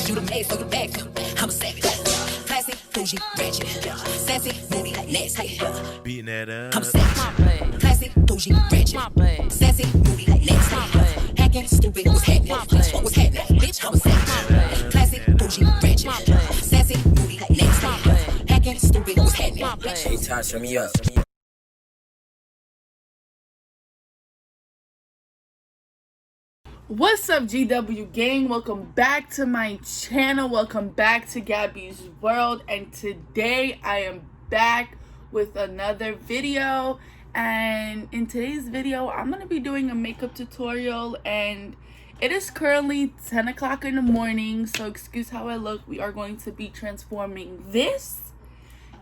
You the maid for the bag. I'm a savage. Classy, bougie, ratchet. Sassy, moody, nasty. Beating that up. I'm a savage. Classy, bougie, ratchet. Sassy, moody, nasty. Hacking, stupid, what's happening? What's happening? Bitch, I'm a savage. Classy, bougie, ratchet. Sassy, moody, nasty. Hacking, stupid, what's happening? Hey, Tosh, turn me up. What's up, GW gang? Welcome back to my channel. Welcome back to Gabby's World. And today I am back with another video. And in today's video, I'm going to be doing a makeup tutorial. And it is currently 10 o'clock in the morning. So excuse how I look. We are going to be transforming this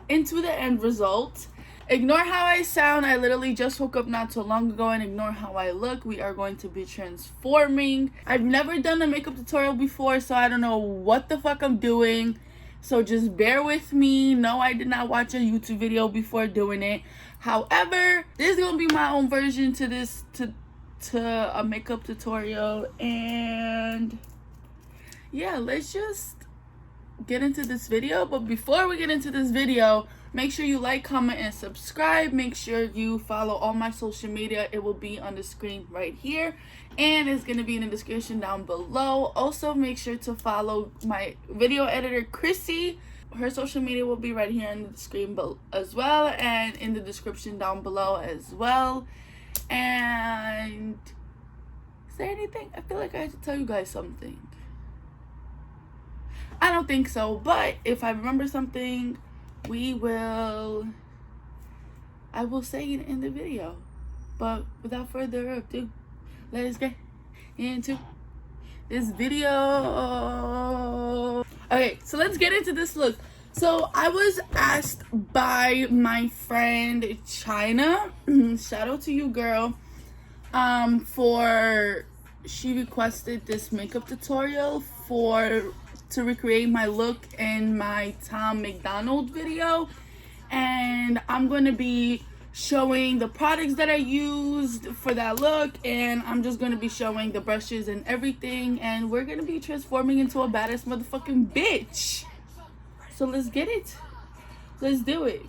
into the end result. Ignore how I sound. I literally just woke up not too long ago, and ignore how I look. We are going to be transforming. I've never done a makeup tutorial before, so I don't know what the fuck I'm doing. So just bear with me. No, I did not watch a YouTube video before doing it. However, this is gonna be my own version to this to a makeup tutorial. And yeah, let's just get into this video. But before we get into this video, make sure you like, comment, and subscribe. Make sure you follow all my social media. It will be on the screen right here, and it's going to be in the description down below. Also, make sure to follow my video editor, Chrissy. Her social media will be right here on the screen as well, and in the description down below as well. And is there anything? I feel like I have to tell you guys something. I don't think so, but if I remember something, I will say it in the video. But without further ado, let's get into this video. Okay, so let's get into this look. So I was asked by my friend China, shout out to you, girl, she requested this makeup tutorial to recreate my look in my Tom McDonald video. And I'm going to be showing the products that I used for that look, and I'm just going to be showing the brushes and everything, and we're going to be transforming into a badass motherfucking bitch. So let's get it. Let's do it.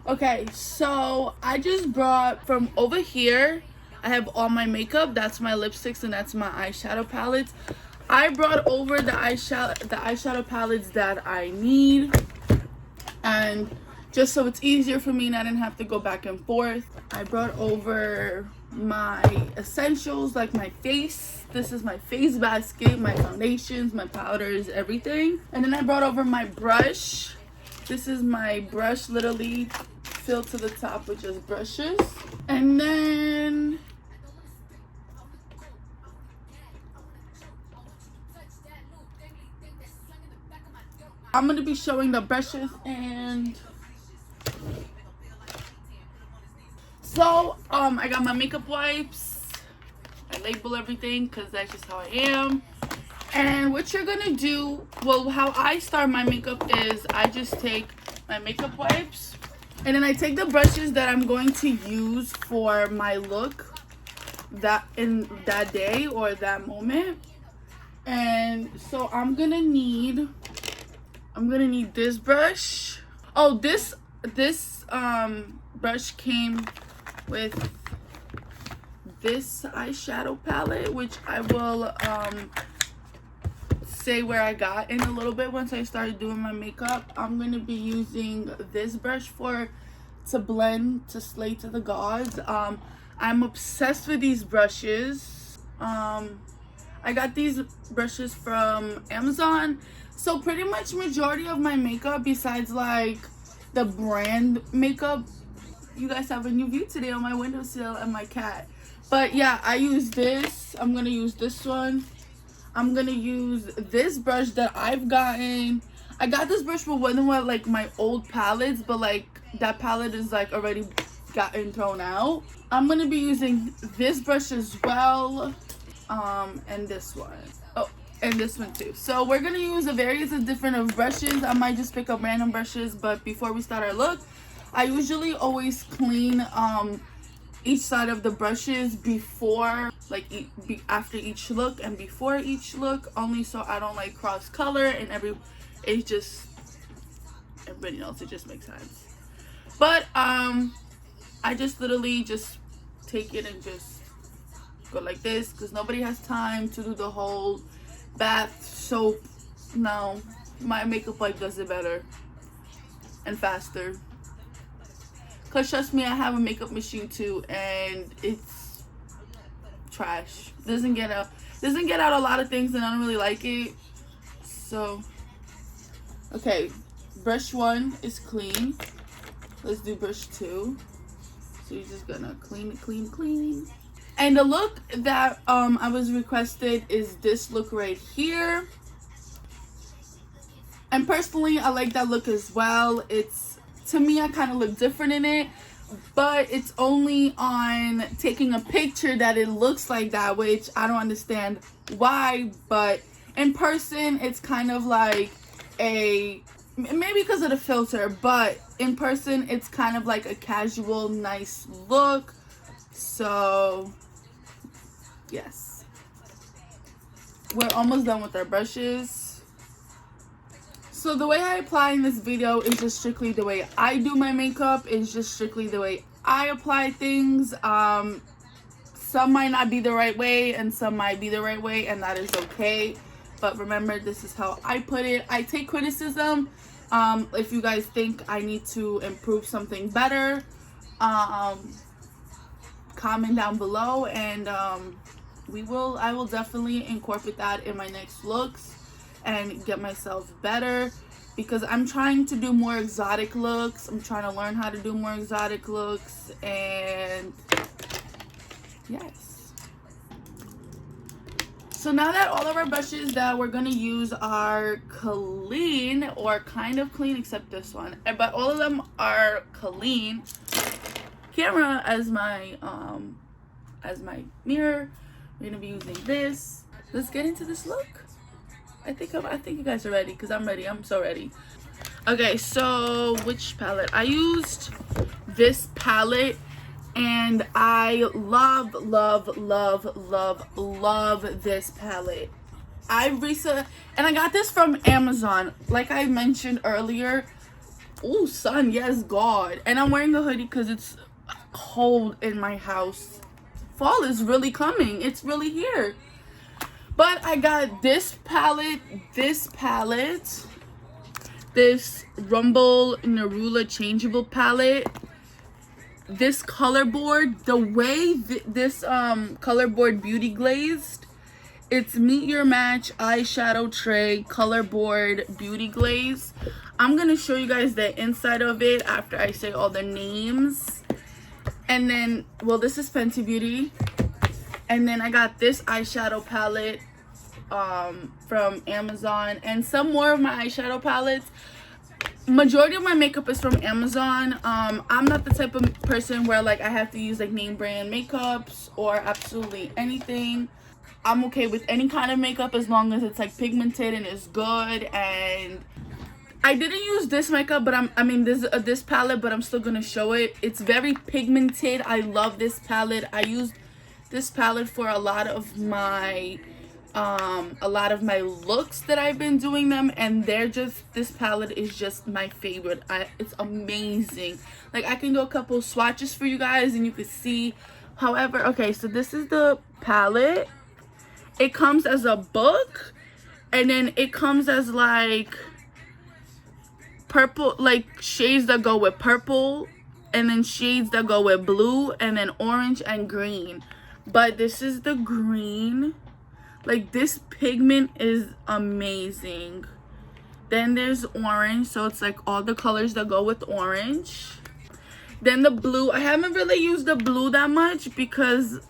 Okay, so I just brought from over here, I have all my makeup. That's my lipsticks and that's my eyeshadow palettes. I brought over the eyeshadow palettes that I need, and just so it's easier for me and I didn't have to go back and forth, I brought over my essentials, like my face. This is my face basket, my foundations, my powders, everything. And then I brought over my brush. This is my brush, literally filled to the top with just brushes. And then I'm going to be showing the brushes. And so I got my makeup wipes. I label everything because that's just how I am. And what you're going to do, well, how I start my makeup is I just take my makeup wipes, and then I take the brushes that I'm going to use for my look in that day or that moment. And so I'm gonna need this brush. Oh, this brush came with this eyeshadow palette, which I will say where I got in a little bit once I started doing my makeup. I'm gonna be using this brush to blend, to slay to the gods. I'm obsessed with these brushes. I got these brushes from Amazon. So pretty much majority of my makeup, besides like the brand makeup, you guys have a new view today on my windowsill and my cat. But yeah, I use this. I'm gonna use this one. I'm gonna use this brush that I've gotten. I got this brush for one of like my old palettes, but like that palette is like already gotten thrown out. I'm gonna be using this brush as well, and this one. Oh, and this one too. So we're gonna use a various of different brushes. I might just pick up random brushes, but before we start our look, I usually always clean each side of the brushes before like after each look and before each look, only so I don't like cross color and everybody knows, it just makes sense. But I just literally just take it and just go like this, because nobody has time to do the whole bath soap. No, my makeup wipe does it better and faster. Cause trust me, I have a makeup machine too, and it's trash. Doesn't get out a lot of things, and I don't really like it. So, okay, brush 1 is clean. Let's do brush 2. So you're just gonna clean it, clean. And the look that I was requested is this look right here. And personally, I like that look as well. To me, I kind of look different in it, but it's only on taking a picture that it looks like that, which I don't understand why. But in person, it's kind of like maybe because of the filter, but in person it's kind of like a casual, nice look. So yes, we're almost done with our brushes. So the way I apply in this video is just strictly the way I do my makeup. It's just strictly the way I apply things. Some might not be the right way and some might be the right way, and that is okay. But remember, this is how I put it. I take criticism. If you guys think I need to improve something better, comment down below, and I will definitely incorporate that in my next looks and get myself better, because I'm trying to do more exotic looks. I'm trying to learn how to do more exotic looks, and yes. So now that all of our brushes that we're gonna use are clean, or kind of clean except this one, but all of them are clean, camera as my mirror, we're gonna be using this. Let's get into this look. I think you guys are ready, because I'm ready. I'm so ready. Okay, so which palette? I used this palette, and I love this palette. And I got this from Amazon, like I mentioned earlier. Oh, sun, yes, God. And I'm wearing a hoodie because it's cold in my house. Fall is really coming. It's really here. But I got this palette, this Rumble Nerula changeable palette, this color board. The way this color board beauty glazed, it's Meet Your Match eyeshadow tray color board beauty glaze. I'm gonna show you guys the inside of it after I say all the names. And then, well, this is Fenty Beauty. And then I got this eyeshadow palette from Amazon, and some more of my eyeshadow palettes. Majority of my makeup is from Amazon. I'm not the type of person where like I have to use like name brand makeups or absolutely anything. I'm okay with any kind of makeup as long as it's like pigmented and is good. And I didn't use this makeup, but this palette, but I'm still gonna show it. It's very pigmented. I love this palette. I used this palette for a lot of my looks that I've been doing them, and this palette is just my favorite. It's amazing. Like, I can do a couple swatches for you guys and you can see. However, okay, so this is the palette. It comes as a book, and then it comes as like purple, like shades that go with purple, and then shades that go with blue, and then orange and green. But this is the green. Like, this pigment is amazing. Then there's orange, so it's like all the colors that go with orange. Then the blue. I haven't really used the blue that much because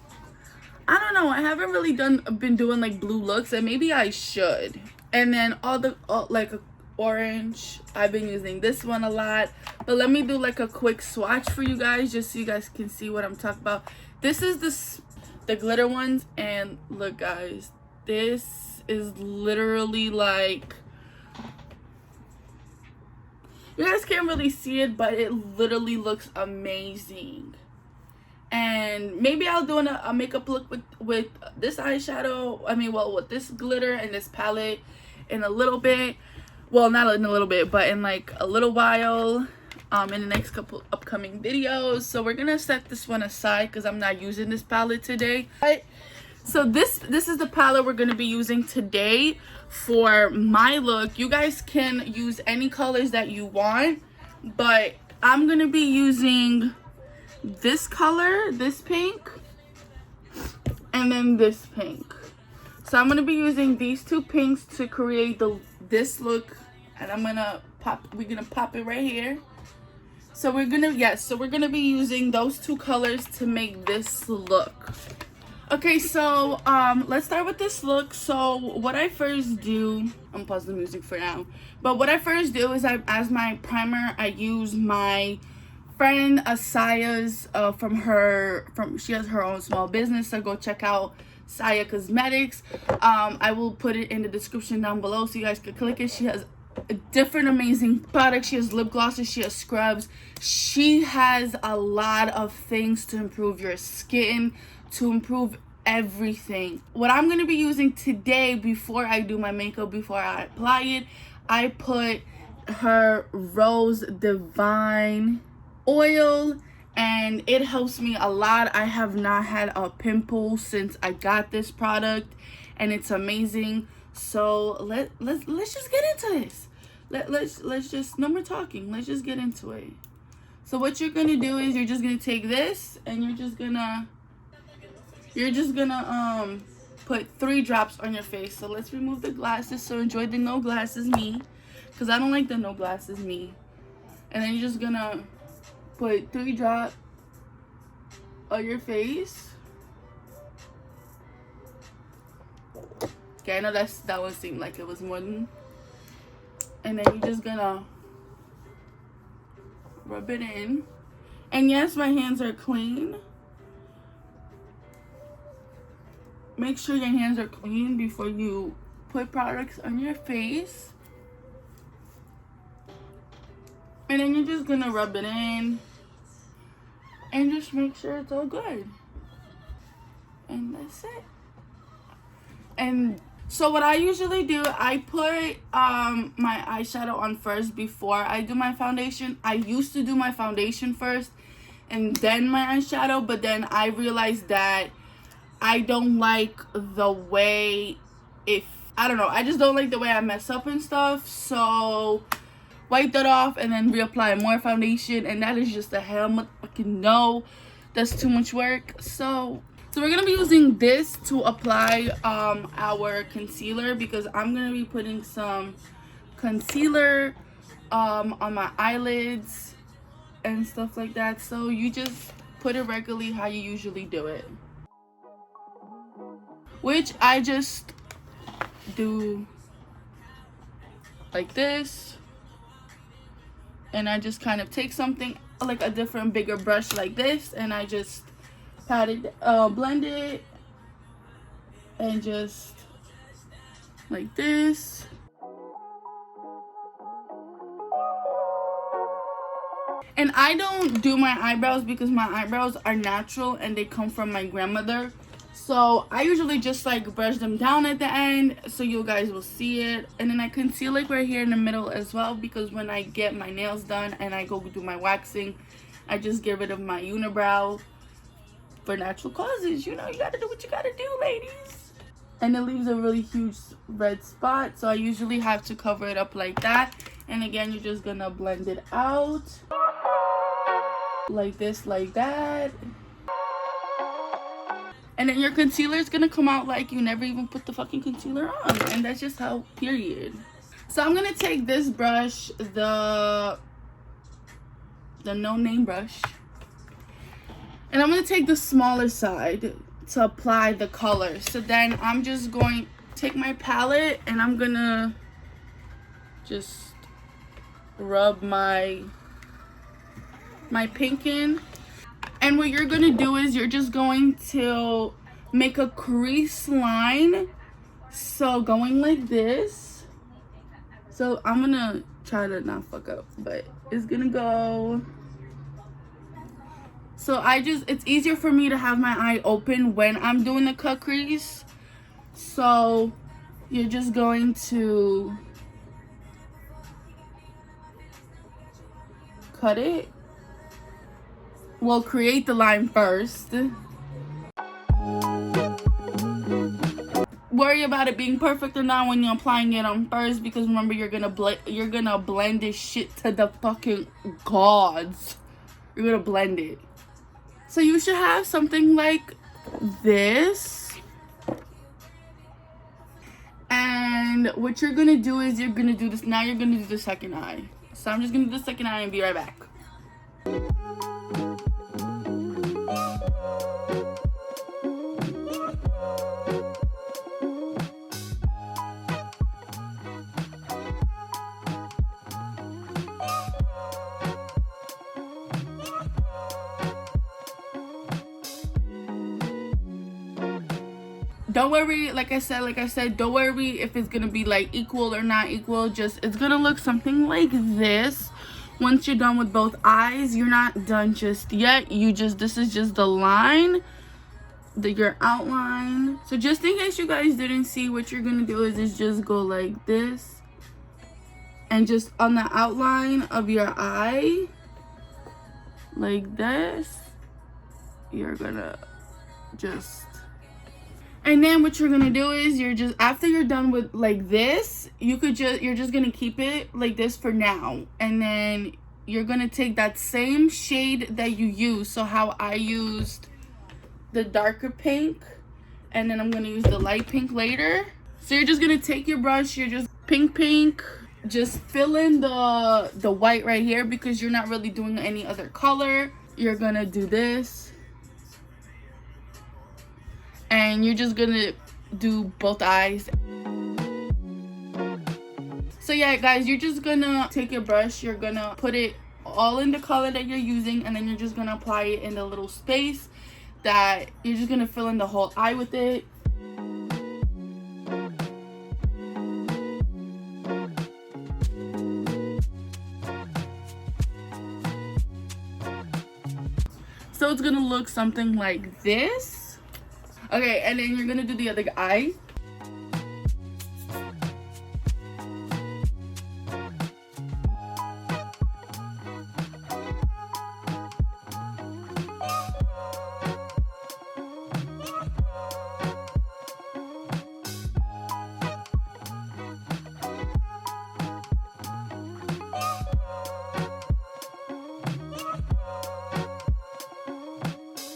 I don't know, I haven't really been doing like blue looks, and maybe I should. And then like orange. I've been using this one a lot. But let me do like a quick swatch for you guys, just so you guys can see what I'm talking about. This is the glitter ones, and look guys, this is literally like, you guys can't really see it, but it literally looks amazing. And maybe I'll do a makeup look with this eyeshadow, well, with this glitter and this palette in a little bit. Well, not in a little bit, but in like a little while, in the next couple upcoming videos. So we're gonna set this one aside because I'm not using this palette today. So this is the palette we're gonna be using today for my look. You guys can use any colors that you want, but I'm gonna be using this color, this pink, and then this pink. So I'm gonna be using these two pinks to create this look, and we're gonna pop it right here. So we're gonna be using those two colors to make this look. Okay, so let's start with this look. So what I first do, I'm pausing the music for now, but what I first do is as my primer, I use my friend Sayah's she has her own small business, so go check out SayahCosmetics. I will put it in the description down below so you guys can click it. She has different amazing products. She has lip glosses, she has scrubs, she has a lot of things to improve your skin, to improve everything. What I'm going to be using today, before I do my makeup, before I apply it, I put her Rose Divine oil, and it helps me a lot. I have not had a pimple since I got this product, and it's amazing. So let's just get into this. Let's just, no more talking, let's just get into it. So what you're gonna do is you're just gonna take this and you're just gonna put 3 drops on your face. So let's remove the glasses. So enjoy the no glasses me, because I don't like the no glasses me. And then you're just gonna put 3 drops on your face. Okay, I know that one seemed like it was more than. And then you're just gonna rub it in. And yes, my hands are clean. Make sure your hands are clean before you put products on your face. And then you're just gonna rub it in and just make sure it's all good. And that's it. And so what I usually do, I put my eyeshadow on first before I do my foundation. I used to do my foundation first and then my eyeshadow, but then I realized that I don't like the way I just don't like the way I mess up and stuff. So wipe that off and then reapply more foundation, and that is just a hell fucking no. That's too much work. So we're gonna be using this to apply our concealer, because I'm gonna be putting some concealer on my eyelids and stuff like that. So you just put it regularly how you usually do it, which I just do like this. And I just kind of take something like a different bigger brush like this, and I just pat it, blend it, and just like this. And I don't do my eyebrows because my eyebrows are natural and they come from my grandmother. So I usually just like brush them down at the end so you guys will see it. And then I conceal it right here in the middle as well, because when I get my nails done and I go do my waxing, I just get rid of my unibrow for natural causes. You know, you gotta do what you gotta do, ladies. And it leaves a really huge red spot, so I usually have to cover it up like that. And again, you're just gonna blend it out like this, like that. And then your concealer is gonna come out like you never even put the fucking concealer on. And that's just how, period. So I'm gonna take this brush, the no name brush, and I'm gonna take the smaller side to apply the color. So then I'm just going to take my palette and I'm gonna just rub my pink in. And what you're gonna do is you're just going to make a crease line. So going like this. So I'm gonna try to not fuck up, but it's gonna go. So it's easier for me to have my eye open when I'm doing the cut crease. So you're just going to cut it. We'll create the line first. Worry about it being perfect or not when you're applying it on first, because remember, you're gonna blend this shit to the fucking gods. You're gonna blend it. So you should have something like this. And what you're gonna do is you're gonna do this. Now you're gonna do the second eye. So I'm just gonna do the second eye and be right back. Don't worry, like I said, don't worry if it's gonna be like equal or not equal. Just, it's gonna look something like this. Once you're done with both eyes, you're not done just yet. This is just the line, your outline. So just in case you guys didn't see, what you're gonna do is just go like this, and just on the outline of your eye, like this, you're gonna just. And then what you're gonna do is after you're done with like this, you're just gonna keep it like this for now. And then you're gonna take that same shade that you used. So how I used the darker pink, and then I'm gonna use the light pink later. So you're just gonna take your brush, you're just pink, just fill in the white right here, because you're not really doing any other color. You're gonna do this. And you're just gonna do both eyes. So yeah, guys, you're just gonna take your brush, you're gonna put it all in the color that you're using, and then you're just gonna apply it in the little space that you're just gonna fill in the whole eye with it. So it's gonna look something like this. Okay, and then you're gonna do the other eye.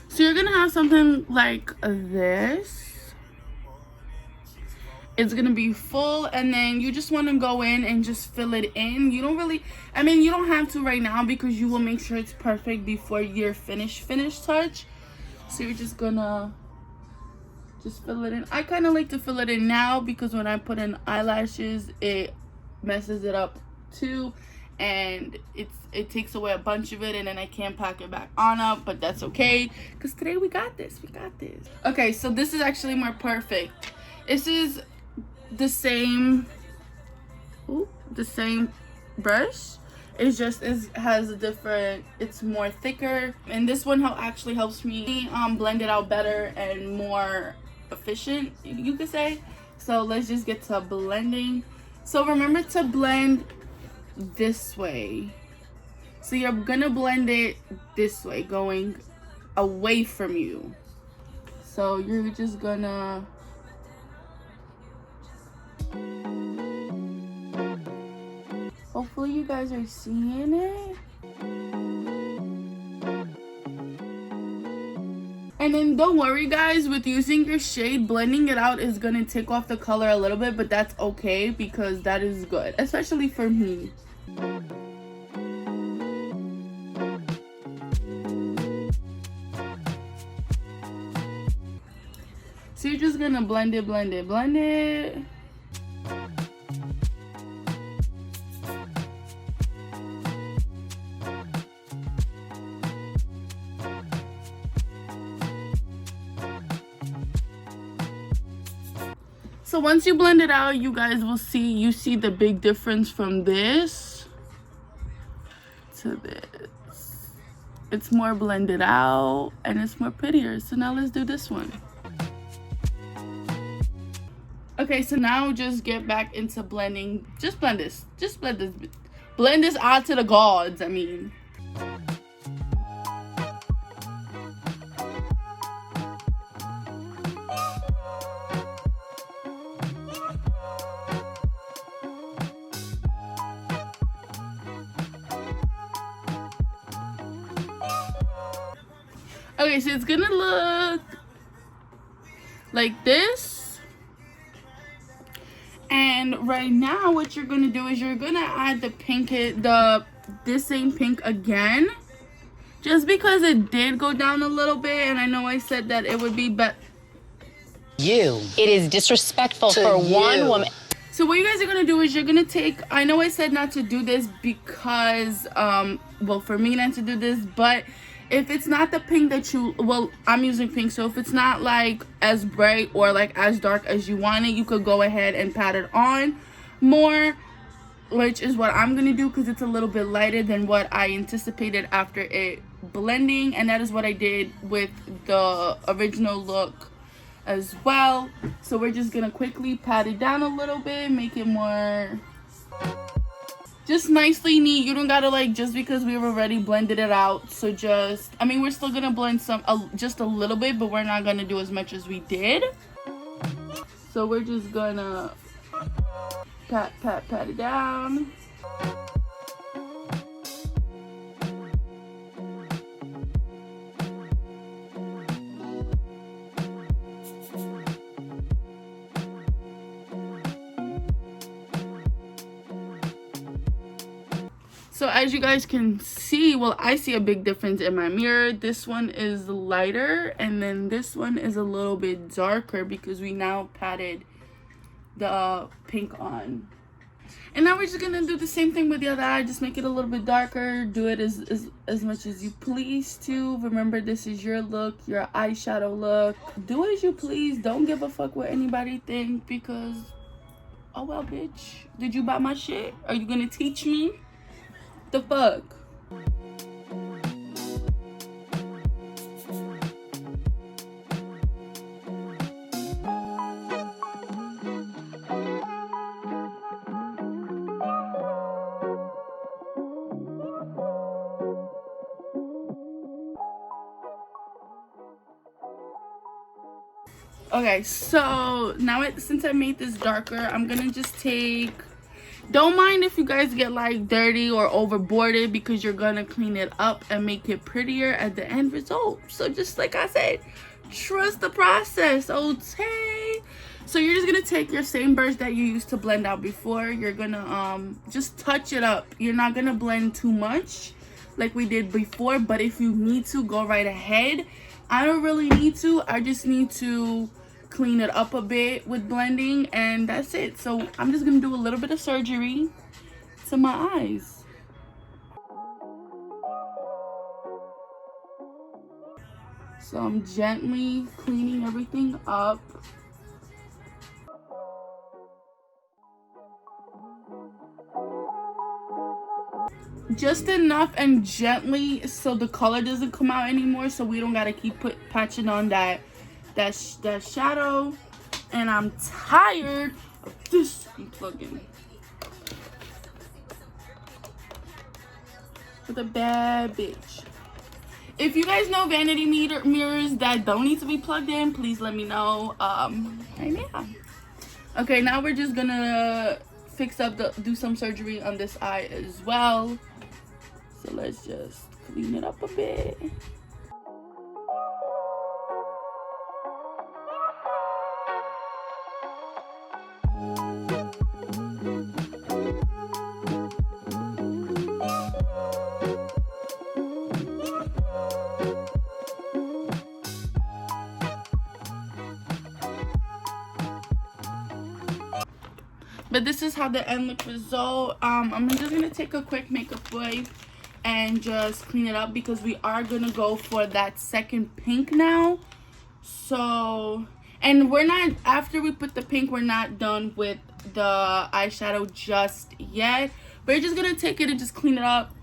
So you're gonna have something like this. It's gonna be full, and then you just want to go in and just fill it in. You don't really, you don't have to right now, because you will make sure it's perfect before your finish touch. So you're just gonna just fill it in. I kind of like to fill it in now, because when I put in eyelashes, it messes it up too, and it takes away a bunch of it, and then I can't pack it back on up, but that's okay, because today we got this. Okay, so this is actually more perfect. This is the same brush. Has a different, it's more thicker, and this one actually helps me blend it out better and more efficient, you could say. So let's just get to blending. So remember to blend this way. So you're gonna blend it this way, going away from you. So you're just gonna hopefully you guys are seeing it. And then don't worry, guys, with using your shade, blending it out is gonna take off the color a little bit, but that's okay, because that is good, especially for me. So you're just gonna blend it. So once you blend it out, you guys will see the big difference from this to this. it's more blended out and it's more prettier. So now let's do this one. Okay, so now just get back into blending. Just blend this. Just blend this. Blend this out to the gods, I mean. Okay, so it's gonna look like this. And right now what you're gonna do is you're gonna add the pink, this same pink again. Just because it did go down a little bit, and I know I said that it would be better. It is disrespectful for one woman. So what you guys are gonna do is you're gonna take, I know I said not to do this because, well, for me not to do this, but if it's not the pink that you, well, I'm using pink, so if it's not like as bright or like as dark as you want it, you could go ahead and pat it on more, which is what I'm gonna do because it's a little bit lighter than what I anticipated after it blending, and that is what I did with the original look as well. So we're just gonna quickly pat it down a little bit, make it more just nicely neat. You don't gotta like, just because we've already blended it out, so just, I mean, we're still gonna blend some just a little bit, but we're not gonna do as much as we did. So we're just gonna pat it down. So as you guys can see, well, I see a big difference in my mirror. This one is lighter, and then this one is a little bit darker because we now patted the pink on. And now we're just gonna do the same thing with the other eye. Just make it a little bit darker. Do it as much as you please to. Remember, this is your look, your eyeshadow look. Do as you please. Don't give a fuck what anybody think, because, oh well, bitch. Did you buy my shit? Are you gonna teach me? The fuck? Okay, so now since I made this darker, I'm gonna just take, don't mind if you guys get like dirty or overboarded, because you're gonna clean it up and make it prettier at the end result. So just like I said, trust the process, okay? So you're just gonna take your same brush that you used to blend out before. You're gonna just touch it up. You're not gonna blend too much like we did before, but if you need to, go right ahead. I don't really need to. I just need to clean it up a bit with blending, and that's it. So I'm just gonna do a little bit of surgery to my eyes. So I'm gently cleaning everything up. Just enough and gently so the color doesn't come out anymore, so we don't gotta keep patching on that shadow. And I'm tired of this unplugging with a bad bitch. If you guys know vanity mirrors that don't need to be plugged in, please let me know. And yeah. Okay, now we're just gonna fix up do some surgery on this eye as well. So let's just clean it up a bit. But this is how the end look result. I'm just gonna take a quick makeup wipe and just clean it up, because we are gonna go for that second pink now. So, and we're not, after we put the pink, we're not done with the eyeshadow just yet. We're just gonna take it and just clean it up.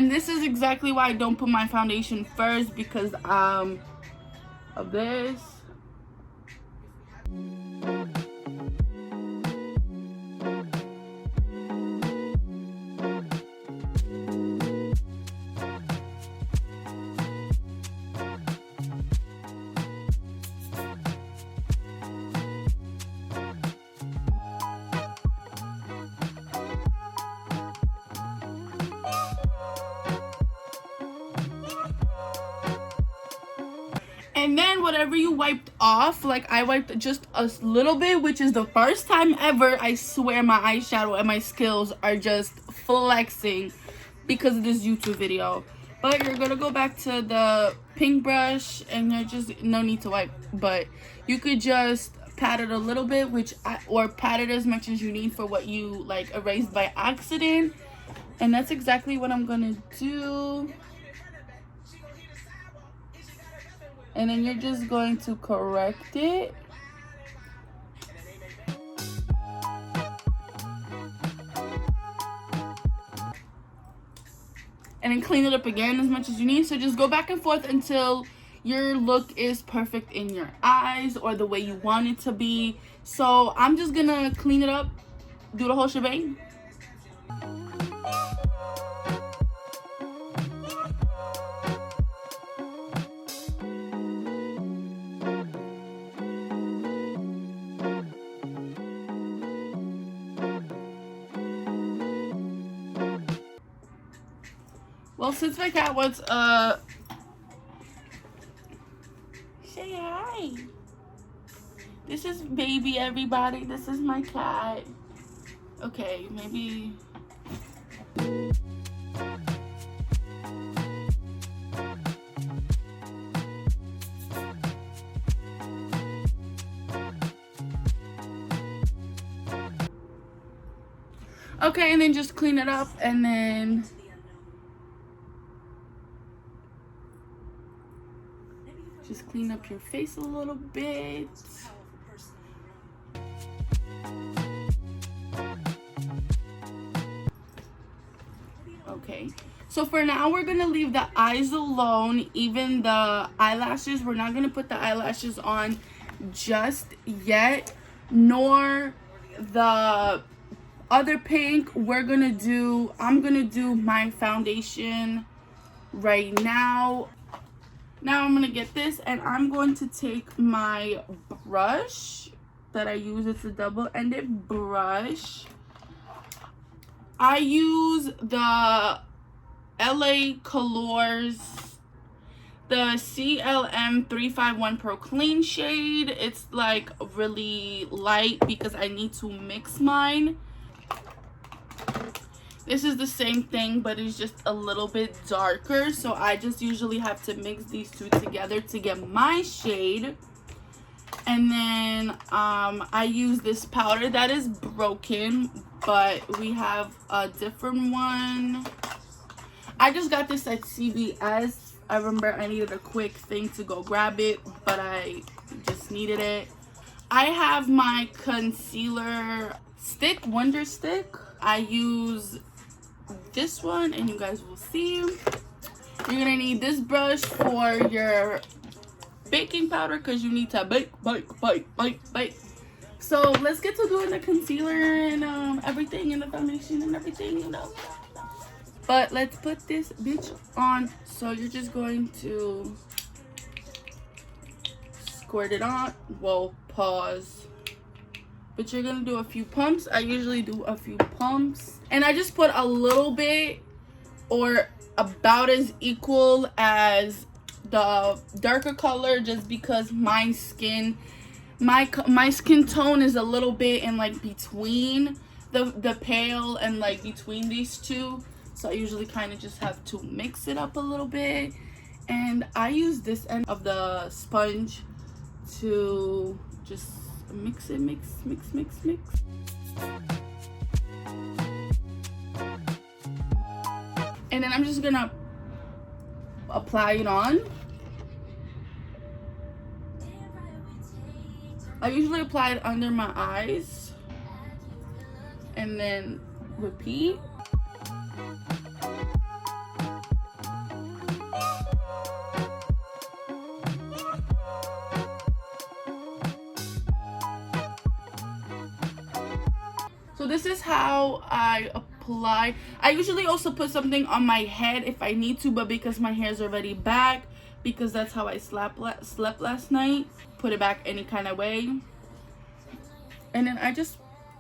And this is exactly why I don't put my foundation first, because of this. And then whatever you wiped off, like I wiped just a little bit, which is the first time ever. I swear my eyeshadow and my skills are just flexing because of this YouTube video. But you're gonna go back to the pink brush, and you're just, no need to wipe, but you could just pat it a little bit, or pat it as much as you need for what you like erased by accident. And that's exactly what I'm gonna do. And then you're just going to correct it. And then clean it up again as much as you need. So just go back and forth until your look is perfect in your eyes, or the way you want it to be. So I'm just gonna clean it up, do the whole shebang. Well, since my cat wants say hi. This is baby, everybody. This is my cat. Okay, maybe. Okay, and then just clean it up, and then just clean up your face a little bit. Okay, so for now we're gonna leave the eyes alone. Even the eyelashes, we're not gonna put the eyelashes on just yet, nor the other pink. I'm gonna do my foundation right now. Now I'm gonna get this, and I'm going to take my brush that I use. It's a double-ended brush. I use the LA Colors, the CLM 351 Pro Clean shade. It's like really light because I need to mix mine. This is the same thing, but it's just a little bit darker. So I just usually have to mix these two together to get my shade. And then I use this powder that is broken, but we have a different one. I just got this at CVS. I remember I needed a quick thing to go grab it, but I just needed it. I have my concealer stick, Wonder Stick. I use this one, and you guys will see. You're gonna need this brush for your baking powder, because you need to bake. So let's get to doing the concealer and everything, and the foundation and everything, you know. But let's put this bitch on. So you're just going to squirt it on. Whoa, pause. But you're gonna do a few pumps. I usually do a few pumps, and I just put a little bit, or about as equal as the darker color, just because my skin tone is a little bit in like between the pale and like between these two. So I usually kind of just have to mix it up a little bit, and I use this end of the sponge to just mix it, mix. And then I'm just gonna apply it on. I usually apply it under my eyes and then repeat. this is how I apply. I usually also put something on my head if I need to, but because my hair is already back, because that's how I slept last night, put it back any kind of way. And then I just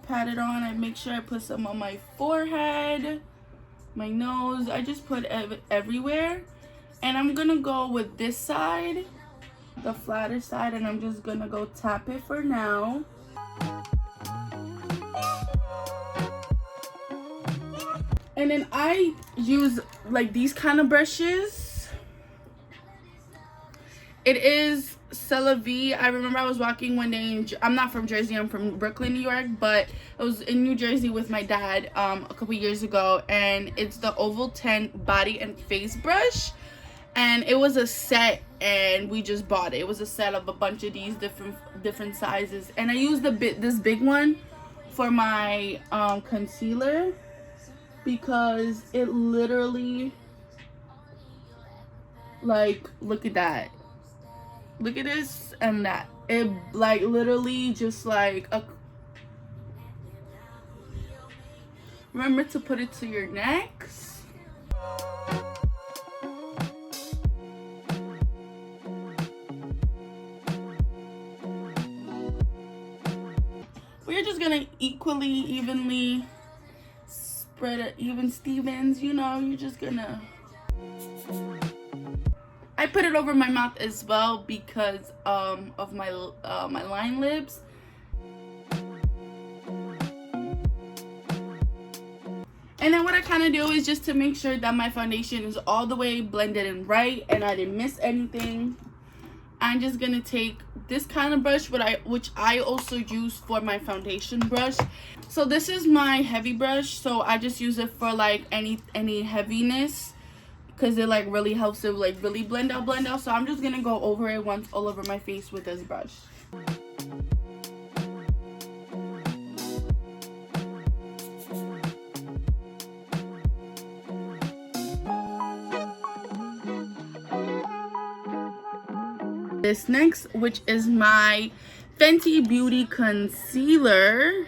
pat it on. I make sure I put some on my forehead, my nose. I just put everywhere. And I'm gonna go with this side, the flatter side, and I'm just gonna go tap it for now. And then I use like these kind of brushes. It is CeraVe. I remember I was walking one day in, I'm not from Jersey, I'm from Brooklyn, New York, but I was in New Jersey with my dad a couple years ago, and it's the Oval 10 body and face brush. And it was a set, and we just bought it. It was a set of a bunch of these different sizes, and I used this big one for my concealer, because it literally, like, look at that, look at this and that, it like literally just like a, remember to put it to your necks. We're just gonna evenly spread it, even Stevens, you know, you're just gonna. I put it over my mouth as well because of my my line lips. And then what I kind of do is just to make sure that my foundation is all the way blended and right and I didn't miss anything. I'm just gonna take this kind of brush, which I also use for my foundation brush. So this is my heavy brush, so I just use it for like any heaviness, because it like really helps it like really blend out. So I'm just gonna go over it once all over my face with this brush. This next, which is my Fenty Beauty concealer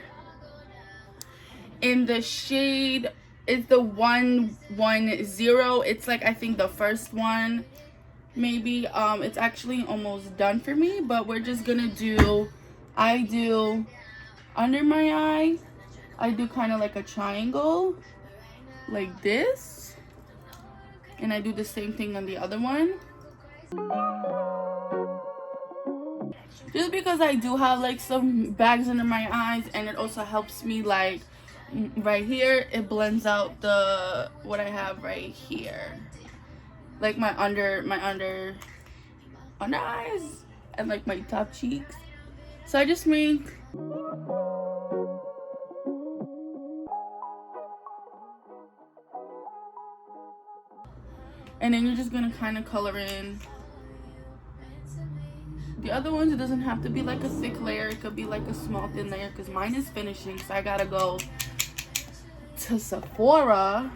in the shade, it's the 110. It's like, I think the first one maybe. It's actually almost done for me, but we're just gonna do, I do under my eye, I do kind of like a triangle like this, and I do the same thing on the other one. Just because I do have like some bags under my eyes, and it also helps me like right here, it blends out the what I have right here, like my under eyes and like my top cheeks. So I just make and then you're just gonna kind of color in. The other ones, it doesn't have to be like a thick layer, it could be like a small thin layer, because mine is finishing, so I gotta go to Sephora.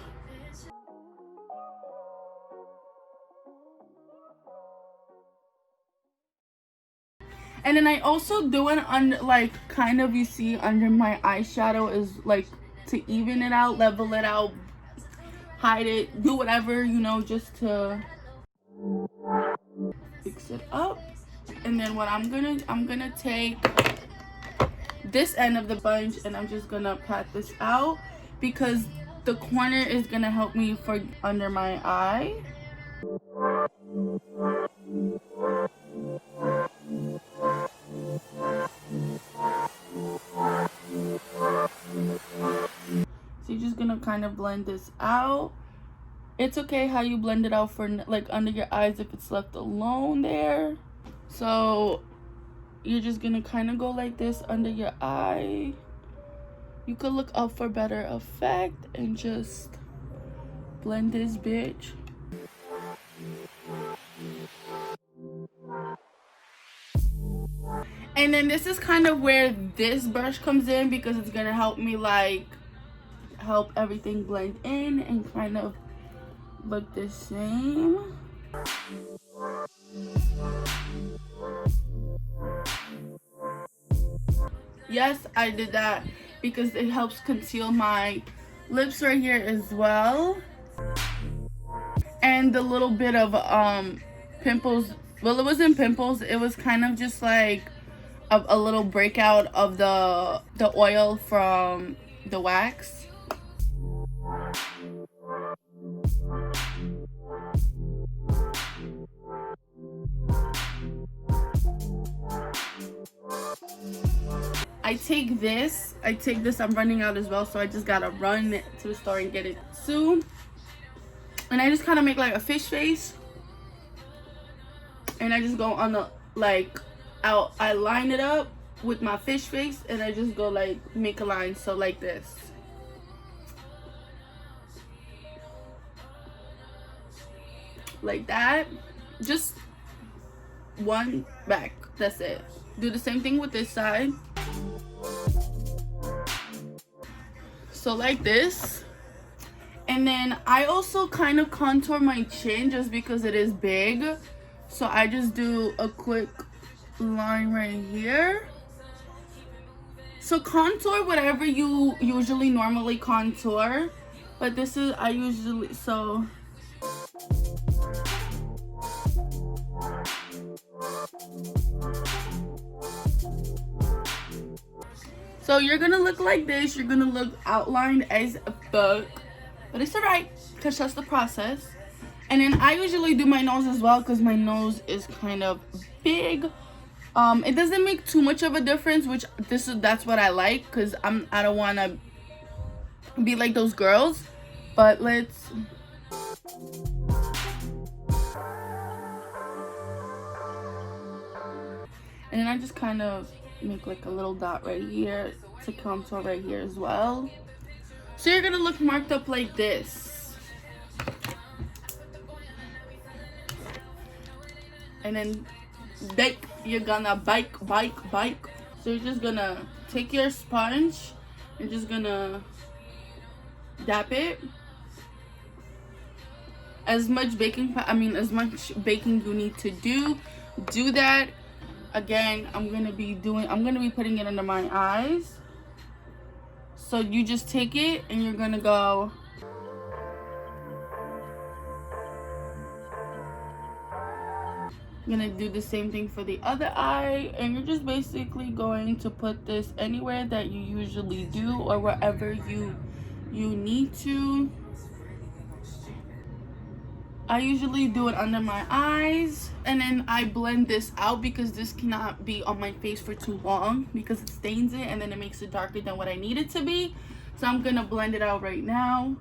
And then I also do it under, like, kind of, you see under my eyeshadow is like to even it out, level it out, hide it, do whatever, you know, just to fix it up. And then what I'm gonna take this end of the sponge, and I'm just gonna pat this out, because the corner is gonna help me for under my eye. So you're just gonna kind of blend this out. It's okay how you blend it out for like under your eyes if it's left alone there. So you're just gonna kind of go like this under your eye. You could look up for better effect and just blend this bitch. And then this is kind of where this brush comes in, because it's gonna help me like help everything blend in and kind of look the same. Yes, I did that because it helps conceal my lips right here as well. And the little bit of pimples, well, it wasn't pimples, it was kind of just like a little breakout of the oil from the wax. I take this, I'm running out as well, so I just gotta run to the store and get it soon. And I just kind of make like a fish face, and I just go on the, like, I line it up with my fish face, and I just go like make a line, so like this. Like that. Just one back, that's it. Do the same thing with this side. So like this. And then I also kind of contour my chin just because it is big. So I just do a quick line right here. So contour whatever you usually normally contour. But this is, I usually, so. So you're gonna look like this. You're gonna look outlined as fuck. But it's alright, because that's the process. And then I usually do my nose as well, because my nose is kind of big. It doesn't make too much of a difference, which that's what I like, because I don't want to be like those girls. But let's. And then I just kind of make like a little dot right here to contour right here as well. So you're gonna look marked up like this. And then you're gonna bike. So you're just gonna take your sponge and just gonna dap it. As much baking you need to do that. Again, I'm gonna be putting it under my eyes. So you just take it and you're gonna go. I'm gonna do the same thing for the other eye, and you're just basically going to put this anywhere that you usually do or wherever you need to. I usually do it under my eyes, and then I blend this out because this cannot be on my face for too long because it stains it and then it makes it darker than what I need it to be. So I'm gonna blend it out right now.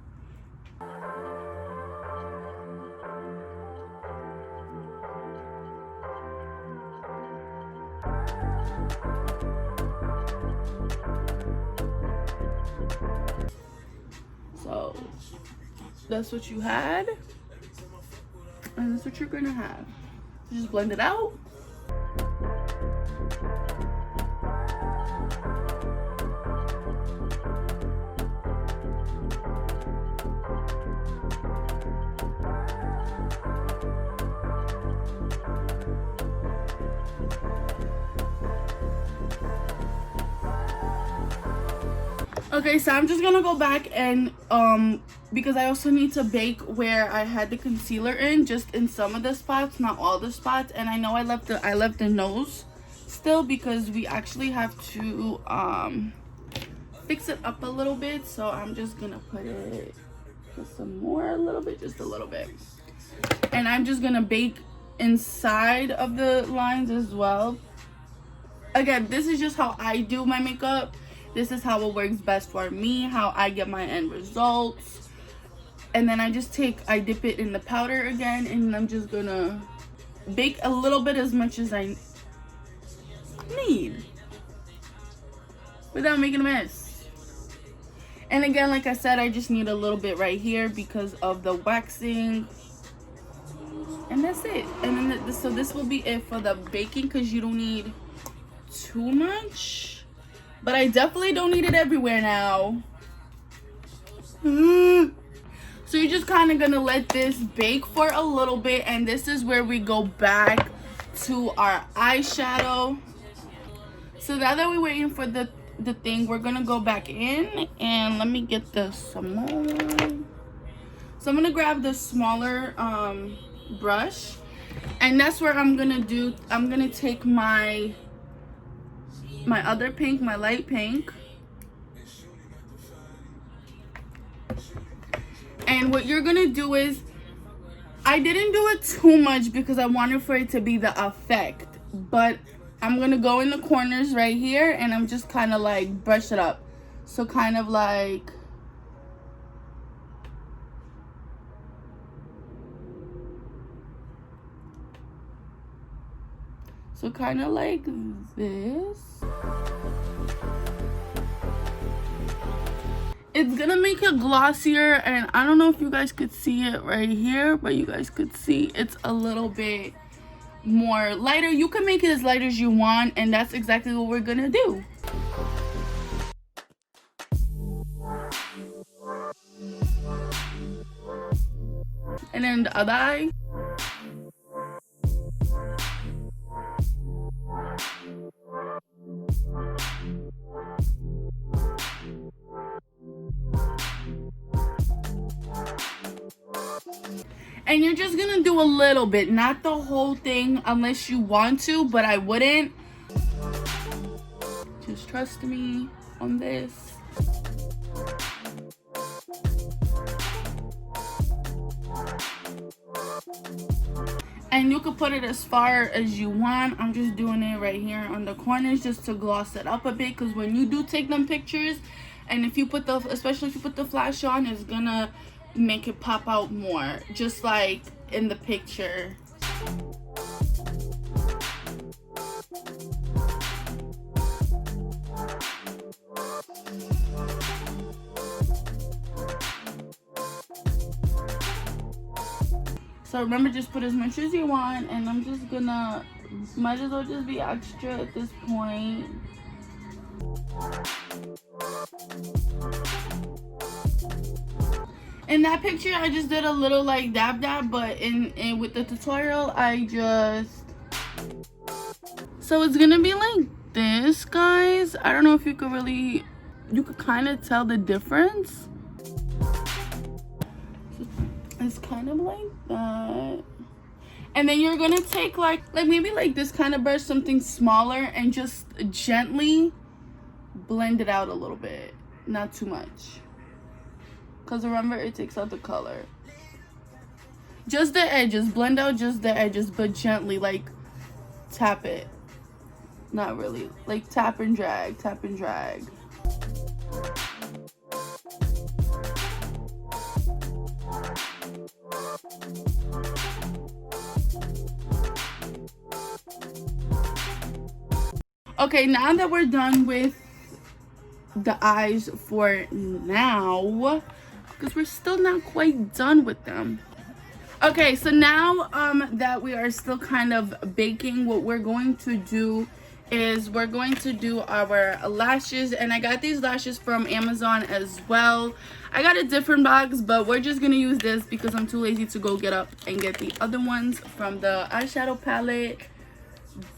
So that's what you had. And that's what you're gonna have. Just blend it out. Okay, so I'm just gonna go back and because I also need to bake where I had the concealer in, just in some of the spots, not all the spots. And I know I left the nose still because we actually have to fix it up a little bit. So I'm just gonna put some more, a little bit, just a little bit. And I'm just gonna bake inside of the lines as well. Again, this is just how I do my makeup. This is how it works best for me, how I get my end results. And then I dip it in the powder again, and I'm just gonna bake a little bit, as much as I need without making a mess. And again, like I said, I just need a little bit right here because of the waxing. And that's it. And then so this will be it for the baking, because you don't need too much. But I definitely don't need it everywhere now. So you're just kind of going to let this bake for a little bit. And this is where we go back to our eyeshadow. So now that we're waiting for the thing, we're gonna go back in and let me get the smaller. So I'm gonna grab the smaller brush, and that's where I'm gonna take my other pink, my light pink. And what you're gonna do is, I didn't do it too much because I wanted for it to be the effect, but I'm gonna go in the corners right here and I'm just kind of like brush it up. So kind of like, this. It's gonna make it glossier, and I don't know if you guys could see it right here, but you guys could see it's a little bit more lighter. You can make it as light as you want, and that's exactly what we're gonna do. And then the other eye. And you're just gonna do a little bit, not the whole thing unless you want to, but I wouldn't. Just trust me on this. And you could put it as far as you want. I'm just doing it right here on the corners just to gloss it up a bit, because when you do take them pictures, and if you put the, especially if you put the flash on, it's gonna make it pop out more, just like in the picture. So remember, just put as much as you want, and I'm just gonna, might as well just be extra at this point. In that picture, I just did a little like dab, but in with the tutorial, I just, so it's gonna be like this, guys. I don't know if you could really, you could kind of tell the difference. It's kind of like that. And then you're gonna take like maybe like this kind of brush, something smaller, and just gently blend it out a little bit, not too much, because remember, it takes out the color. Just the edges, blend out just the edges, but gently, like tap it, not really, like tap and drag, tap and drag. Okay, now that we're done with the eyes for now, because we're still not quite done with them. Okay, so now that we are still kind of baking, what we're going to do is we're going to do our lashes. And I got these lashes from Amazon as well. I got a different box, but we're just gonna use this because I'm too lazy to go get up and get the other ones from the eyeshadow palette.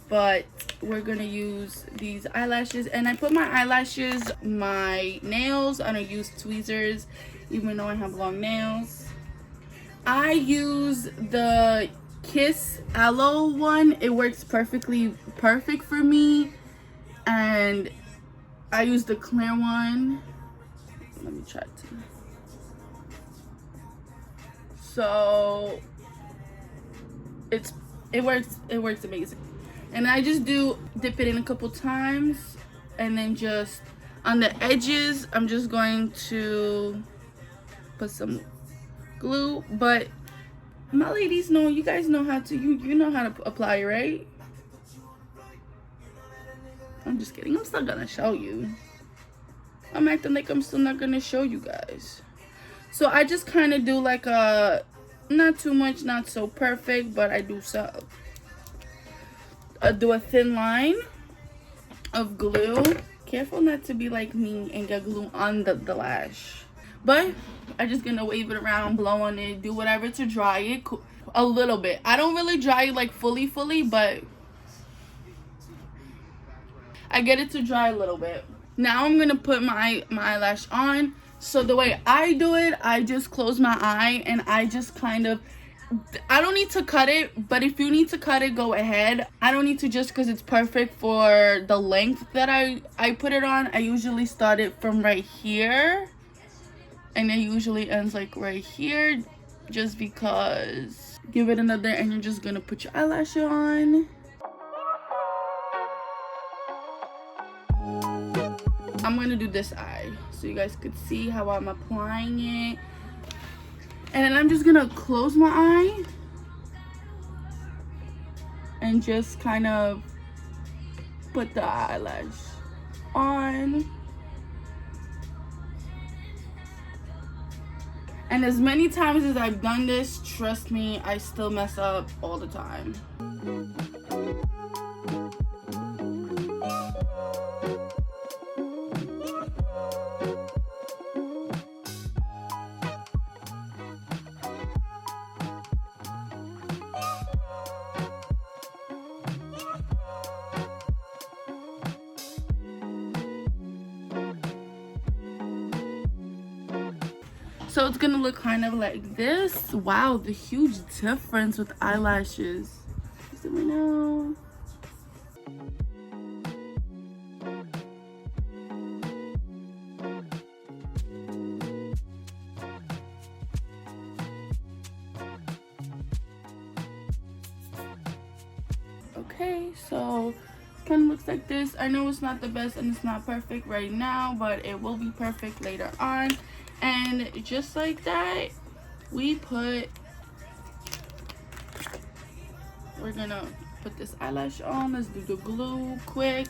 But we're gonna use these eyelashes, and I put my eyelashes, my nails, I don't use tweezers even though I have long nails. I use the Kiss Aloe one. It works perfect for me. And I use the clear one. Let me try to. So it works amazing. And I just dip it in a couple times, and then just on the edges I'm just going to put some glue. But my ladies know, you guys know how to, you know how to apply, right? I'm just kidding, I'm still gonna show you. I'm acting like I'm still not gonna show you guys. So I just kind of do like a, not too much, not so perfect, but I do so. Do a thin line of glue. Careful not to be like me and get glue on the lash. But I'm just gonna wave it around, blow on it, do whatever to dry it a little bit. I don't really dry it like fully, but I get it to dry a little bit. Now I'm gonna put my eyelash on. So the way I do it, I just close my eye and I just kind of, I don't need to cut it, but if you need to cut it, go ahead. I don't need to just because it's perfect for the length that I put it on. I usually start it from right here and it usually ends like right here, just because. Give it another, and you're just gonna put your eyelash on. I'm gonna do this eye so you guys could see how I'm applying it. And then I'm just gonna close my eye and just kind of put the eyelash on. And as many times as I've done this, trust me, I still mess up all the time. So it's gonna look kind of like this. Wow, the huge difference with eyelashes. Let me know. Okay, so kind of looks like this. I know it's not the best and it's not perfect right now, but it will be perfect later on. And just like that, we're gonna put this eyelash on. Let's do the glue quick.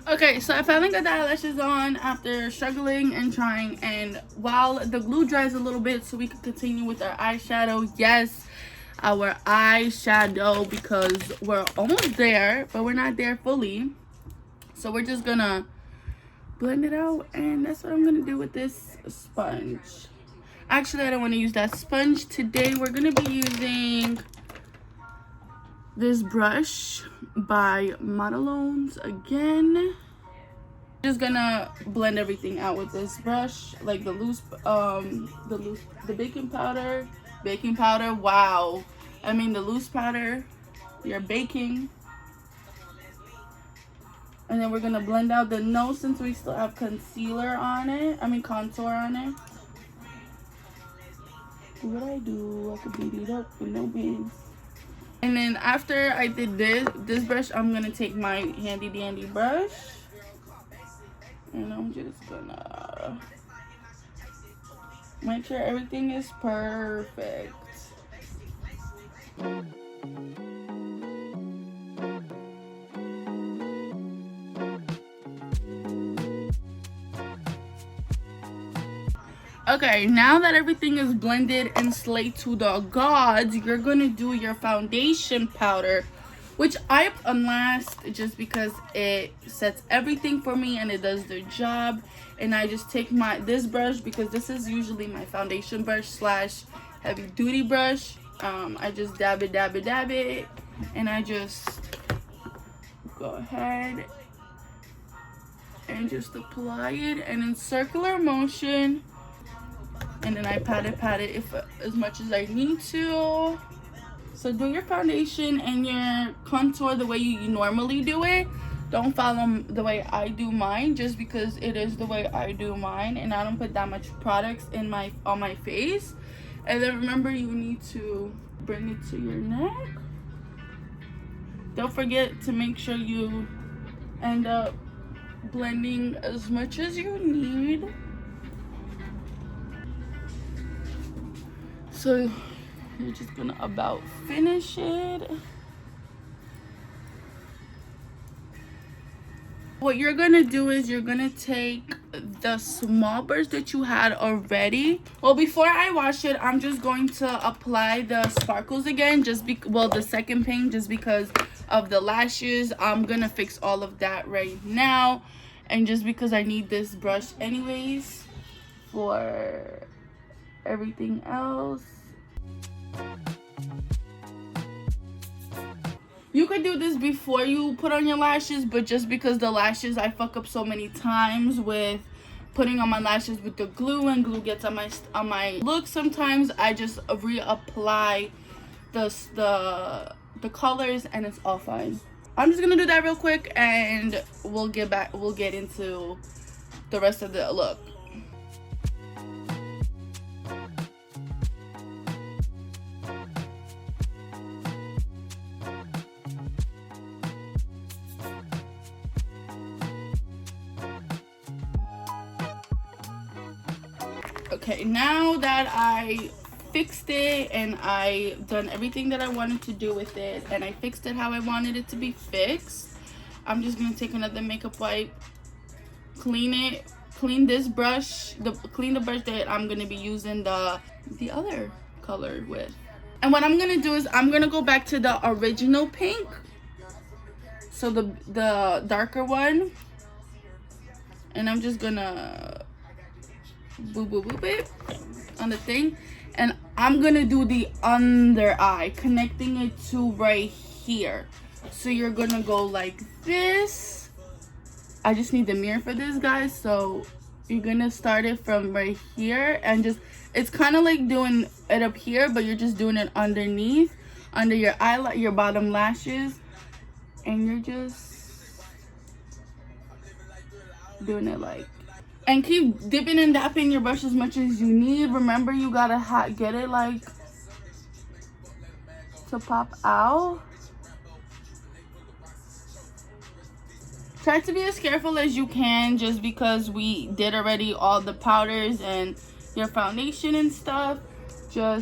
Okay, so I finally got the eyelashes on after struggling and trying, and while the glue dries a little bit so we can continue with our eyeshadow. Yes, our eyeshadow, because we're almost there, but we're not there fully. So we're just gonna blend it out, and that's what I'm gonna do with this sponge. Actually, I don't want to use that sponge today. We're gonna be using this brush by Modelones again. Just gonna blend everything out with this brush, like the baking powder. Wow, I mean the loose powder you're baking. And then we're gonna blend out the nose since we still have contour on it. What I do, I could beat it up with no beans. And then after I did this brush, I'm gonna take my handy dandy brush and I'm just gonna make sure everything is perfect. Okay, now that everything is blended and slayed to the gods, you're gonna do your foundation powder, which I put on last just because it sets everything for me and it does the job. And I just take this brush, because this is usually my foundation brush slash heavy duty brush. I just dab it, and I just go ahead and just apply it, and in circular motion. And then I pat it as much as I need to. So do your foundation and your contour the way you normally do it. Don't follow the way I do mine, just because it is the way I do mine, and I don't put that much products on my face. And then remember, you need to bring it to your neck. Don't forget to make sure you end up blending as much as you need. So you're just gonna about finish it. What you're gonna do is you're gonna take the small brush that you had already. Well, before I wash it, I'm just going to apply the sparkles again, the second paint, just because of the lashes. I'm gonna fix all of that right now, and just because I need this brush anyways for everything else. You could do this before you put on your lashes, but just because the lashes, I fuck up so many times with putting on my lashes with the glue, and glue gets on my look sometimes, I just reapply the colors and it's all fine. I'm just gonna do that real quick and we'll get into the rest of the look. Okay, now that I fixed it and I done everything that I wanted to do with it, and I fixed it how I wanted it to be fixed, I'm just gonna take another makeup wipe, clean the brush that I'm gonna be using the other color with. And what I'm gonna do is I'm gonna go back to the original pink, so the darker one, and I'm just gonna boop it on the thing, and I'm gonna do the under eye, connecting it to right here. So you're gonna go like this. I just need the mirror for this, guys. So you're gonna start it from right here, and it's kind of like doing it up here, but you're just doing it underneath, under your your bottom lashes, and you're just doing it like. And keep dipping and dapping your brush as much as you need. Remember, you gotta get it like to pop out. Try to be as careful as you can, just because we did already all the powders and your foundation and stuff. So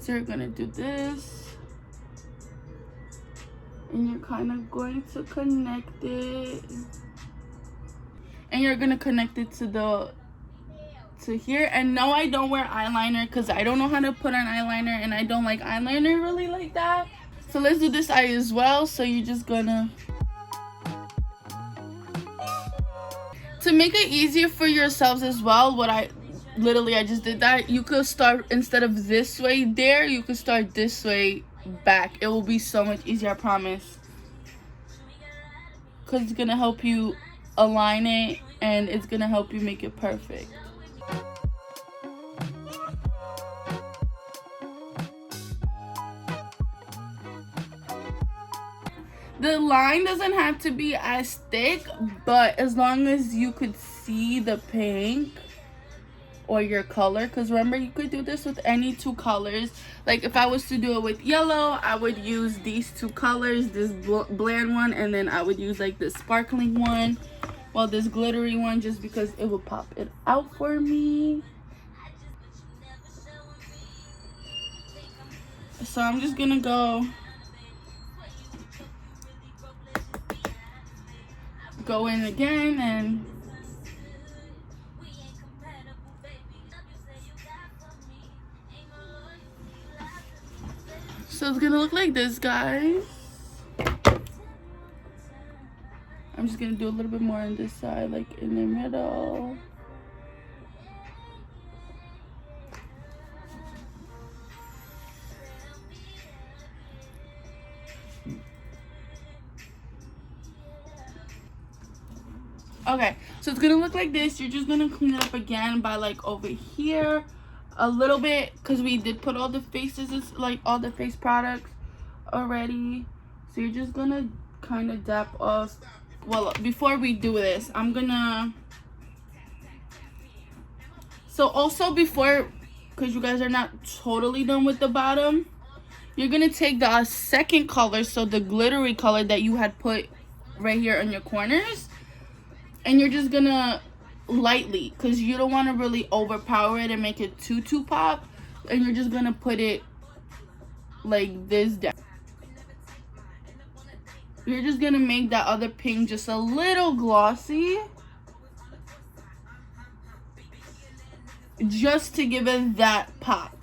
you're gonna do this. And you're kind of going to connect it, and you're gonna connect it to here. And no, I don't wear eyeliner because I don't know how to put on eyeliner, and I don't like eyeliner really like that. So let's do this eye as well. So you're just gonna, to make it easier for yourselves as well, I just did that. You could start, instead of this way there, you could start this way back. It will be so much easier, I promise, because it's gonna help you align it, and it's gonna help you make it perfect. The line doesn't have to be as thick, but as long as you could see the pink or your color, because remember, you could do this with any two colors. Like if I was to do it with yellow, I would use these two colors, this bland one, and then I would use like this sparkling one, well, this glittery one, just because it would pop it out for me. So I'm just gonna go in again, and so it's gonna look like this, guys. I'm just gonna do a little bit more on this side, like in the middle. Okay, so it's gonna look like this. You're just gonna clean it up again by like over here a little bit, because we did put all the faces, like all the face products already. So you're just gonna kind of dap off. Well, before we do this, I'm gonna, so also before, because you guys are not totally done with the bottom, you're gonna take the second color, so the glittery color that you had put right here on your corners, and you're just gonna lightly, because you don't want to really overpower it and make it too pop, and you're just gonna put it like this down. You're just gonna make that other pink just a little glossy, just to give it that pop,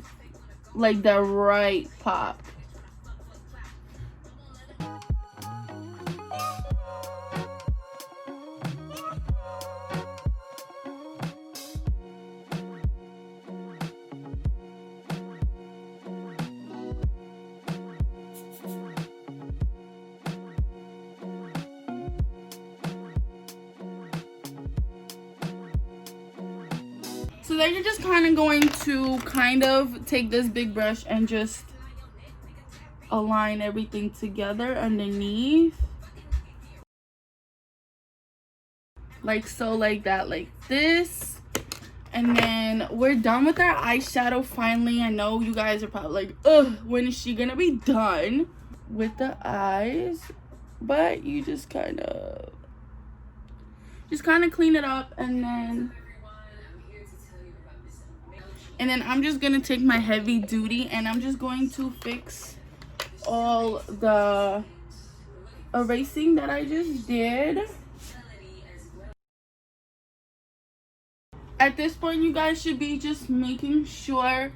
like the right pop. So then you're just kind of going to take this big brush and just align everything together underneath. Like so, like that, like this. And then we're done with our eyeshadow finally. I know you guys are probably like, ugh, when is she gonna be done with the eyes? But you just kind of clean it up, and then I'm just gonna take my heavy duty and I'm just going to fix all the erasing that I just did. At this point, you guys should be just making sure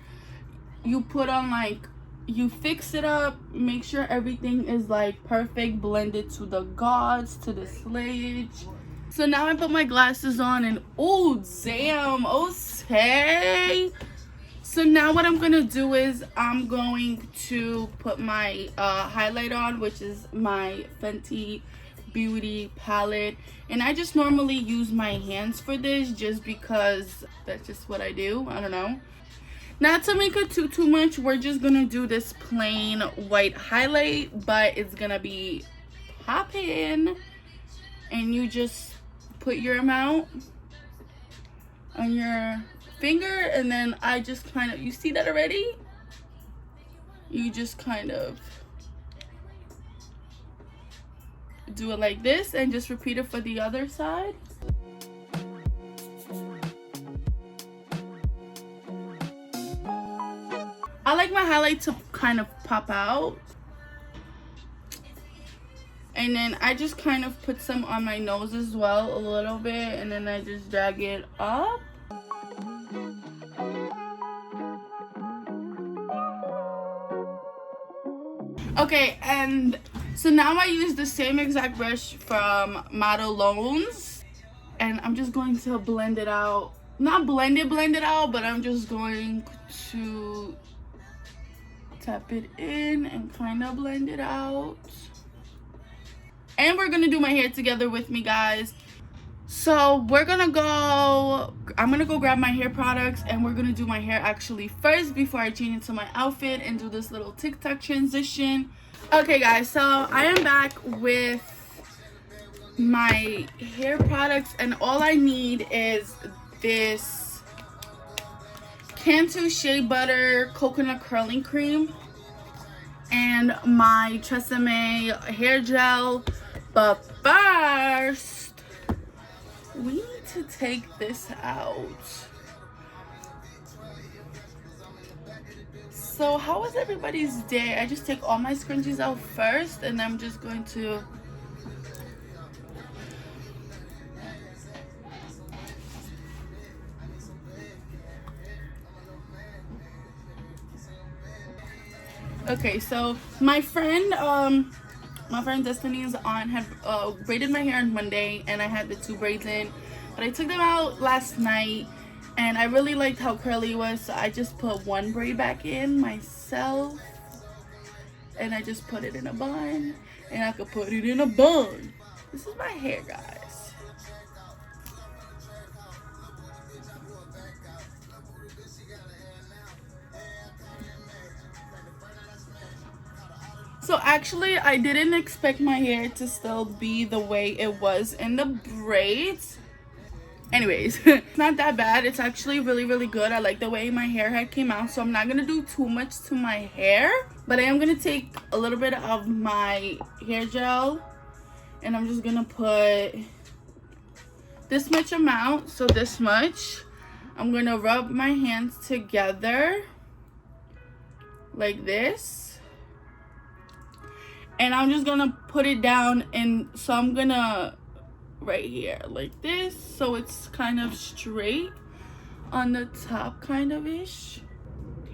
you put on, like, you fix it up, make sure everything is like perfect, blended to the gods, to the slayage. So now I put my glasses on and oh damn, okay. So now what I'm gonna do is I'm going to put my highlight on, which is my Fenty Beauty palette, and I just normally use my hands for this just because that's just what I do. I don't know, not to make it too much. We're just gonna do this plain white highlight, but it's gonna be popping, and you just put your amount on your finger, and then I just kind of, you see that already? You just kind of do it like this and just repeat it for the other side. I like my highlight to kind of pop out. And then I just kind of put some on my nose as well, a little bit, and then I just drag it up. Okay, and so now I use the same exact brush from Modelones, and I'm just going to blend it out. Not blend it out, but I'm just going to tap it in and kind of blend it out. And we're gonna do my hair together with me, guys. So we're gonna go, I'm gonna go grab my hair products, and we're gonna do my hair actually first before I change into my outfit and do this little TikTok transition. Okay guys, so I am back with my hair products, and all I need is this Cantu Shea Butter Coconut Curling Cream and my Tresemme hair gel. But first, we need to take this out. So how was everybody's day? I just take all my scrunchies out first, and I'm just going to okay, so my friend Destiny's aunt had braided my hair on Monday, and I had the 2 braids in, but I took them out last night, and I really liked how curly it was, so I just put 1 braid back in myself, and I just put it in a bun, and I could put it in a bun. This is my hair, guys. So actually, I didn't expect my hair to still be the way it was in the braids. Anyways, it's not that bad. It's actually really good. I like the way my hair had came out, so I'm not gonna do too much to my hair, but I am gonna take a little bit of my hair gel, and I'm just gonna put this much amount, so this much. I'm gonna rub my hands together like this, And I'm just gonna put it down, and so I'm gonna right here like this, so it's kind of straight on the top, kind of ish.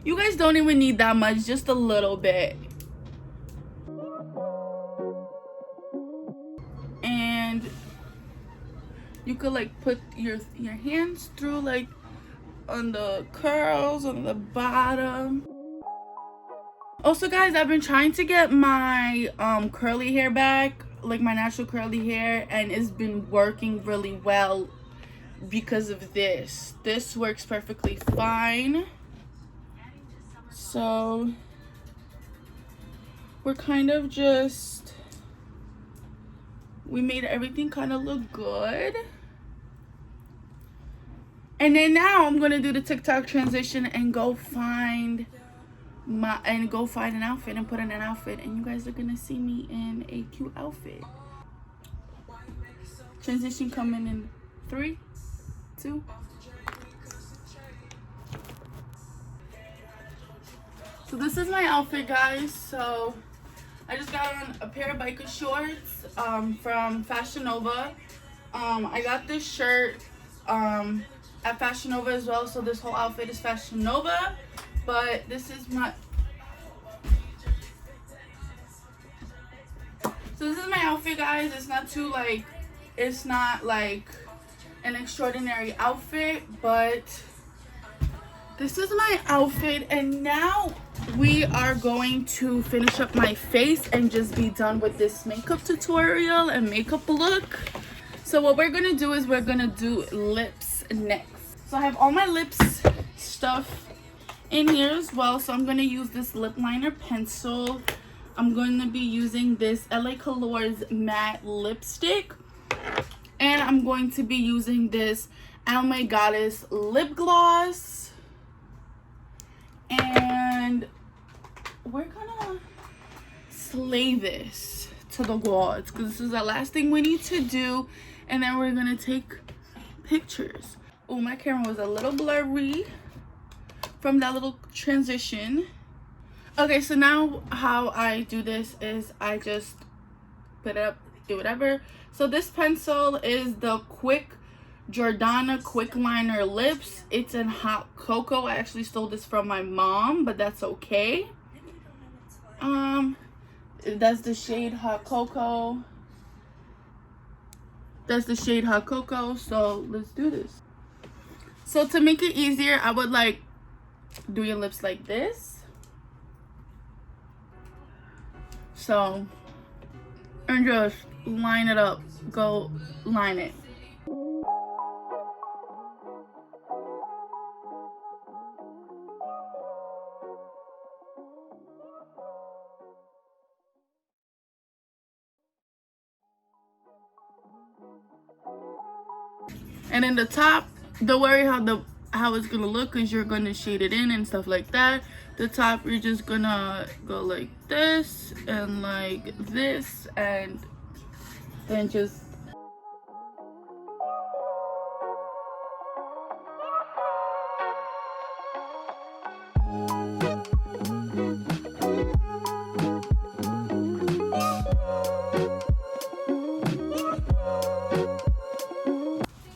You guys don't even need that much, just a little bit. And you could like put your hands through, like on the curls on the bottom. Also guys, I've been trying to get my curly hair back, like my natural curly hair, and it's been working really well because of this. This works perfectly fine. So we're kind of just, we made everything kind of look good. And then now I'm gonna do the TikTok transition and go find an outfit and put in an outfit, and you guys are gonna see me in a cute outfit. Transition coming in 3, 2. So this is my outfit, guys. So I just got on a pair of biker shorts from Fashion Nova. I got this shirt at Fashion Nova as well, so this whole outfit is Fashion Nova. But this is my outfit, guys. It's not like an extraordinary outfit, but this is my outfit. And now we are going to finish up my face and just be done with this makeup tutorial and makeup look. So what we're gonna do is we're gonna do lips next. So I have all my lips stuff in here as well. So I'm gonna use this lip liner pencil. I'm going to be using this LA Colors matte lipstick, and I'm going to be using this Alma Goddess lip gloss, and we're gonna slay this to the gods because this is the last thing we need to do, and then we're gonna take pictures. Oh, my camera was a little blurry from that little transition. Okay, so now how I do this is I just put it up, do whatever. So this pencil is the Jordana Quick Liner Lips. It's in Hot Cocoa. I actually stole this from my mom, but that's okay. That's the shade Hot Cocoa. That's the shade Hot Cocoa. So let's do this. So to make it easier, I would like do your lips like this. So, and just line it up. Go line it. And in the top, don't worry how it's gonna look, because you're gonna shade it in and stuff like that. The top, you're just gonna go like this and like this, and then just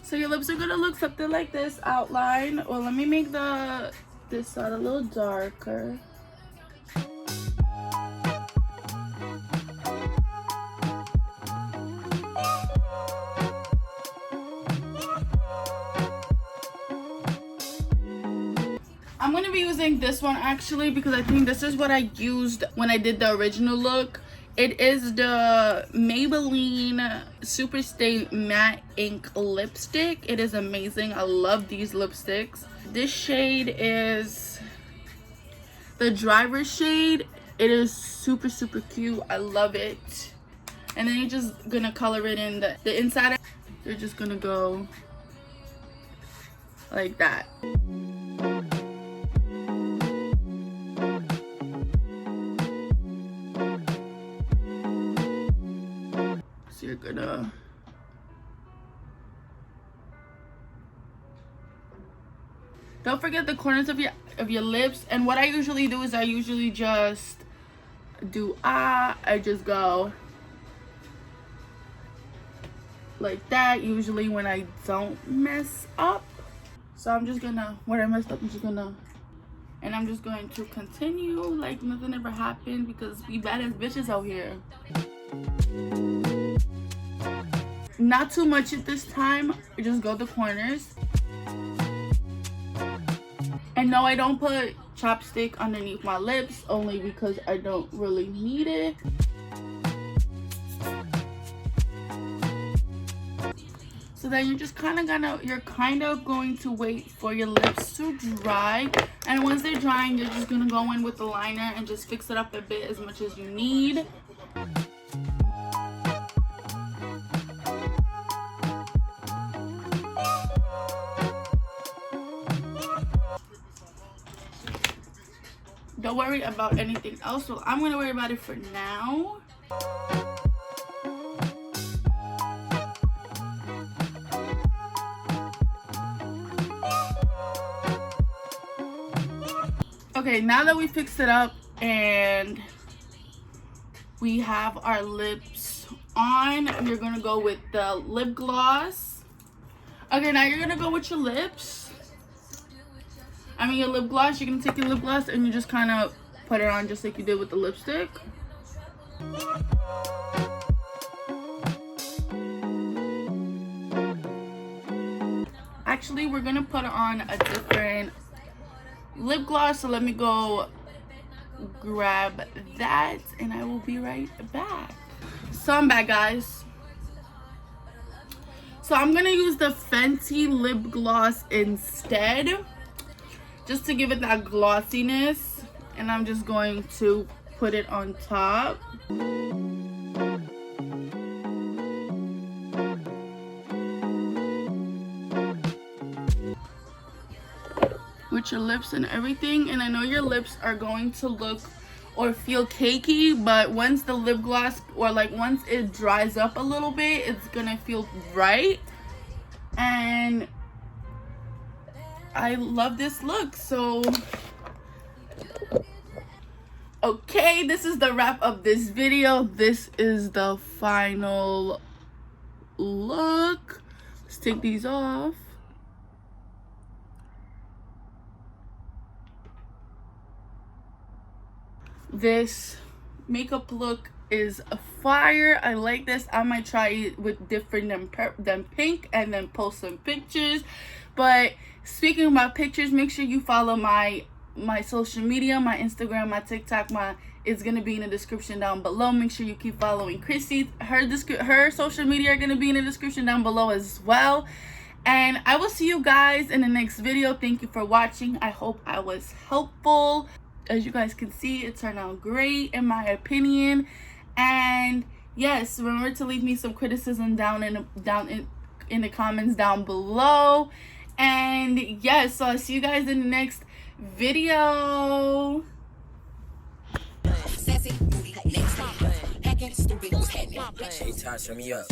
so your lips are gonna look something like this outline. Well, let me make this side a little darker. I'm gonna be using this one actually because I think this is what I used when I did the original look. It is the Maybelline Super Stay Matte Ink Lipstick. It is amazing. I love these lipsticks. This shade is the driver shade. It is super cute. I love it. And then you're just gonna color it in the inside. You're just gonna go like that. So you're gonna don't forget the corners of your lips. And what I usually do is I usually just do I just go like that usually when I don't mess up. So I'm just gonna, when I messed up, I'm just gonna, and I'm just going to continue like nothing ever happened, because we badass bitches out here. Not too much at this time. I just go the corners. And no, I don't put chapstick underneath my lips, only because I don't really need it. So then you're just kind of going to wait for your lips to dry. And once they're drying, you're just gonna go in with the liner and just fix it up a bit as much as you need. Don't worry about anything else. So I'm gonna worry about it for now. Okay, now that we fixed it up and we have our lips on, you're gonna go with the lip gloss. Okay, now you're gonna go with your lips. I mean your lip gloss. You're gonna take your lip gloss and you just kind of put it on just like you did with the lipstick. Actually, we're gonna put on a different lip gloss, so let me go grab that and I will be right back. So I'm back, guys. So I'm gonna use the Fenty lip gloss instead, just to give it that glossiness, and I'm just going to put it on top. With your lips and everything. And I know your lips are going to look or feel cakey, but once the lip gloss, or like once it dries up a little bit, it's gonna feel right. And I love this look. So okay, this is the wrap of this video. This is the final look. Let's take these off. This makeup look is a fire. I like this. I might try it with different than pink and then post some pictures. But speaking about pictures, make sure you follow my social media, my Instagram, my TikTok. It's gonna be in the description down below. Make sure you keep following Chrissy. Her social media are gonna be in the description down below as well. And I will see you guys in the next video. Thank you for watching. I hope I was helpful. As you guys can see, it turned out great in my opinion. And yes, remember to leave me some criticism down in the comments down below. And yes, so I'll see you guys in the next video. Sassy, moody, next time. Hacking, stupid, what's happening? Hey, Tosh, show me up.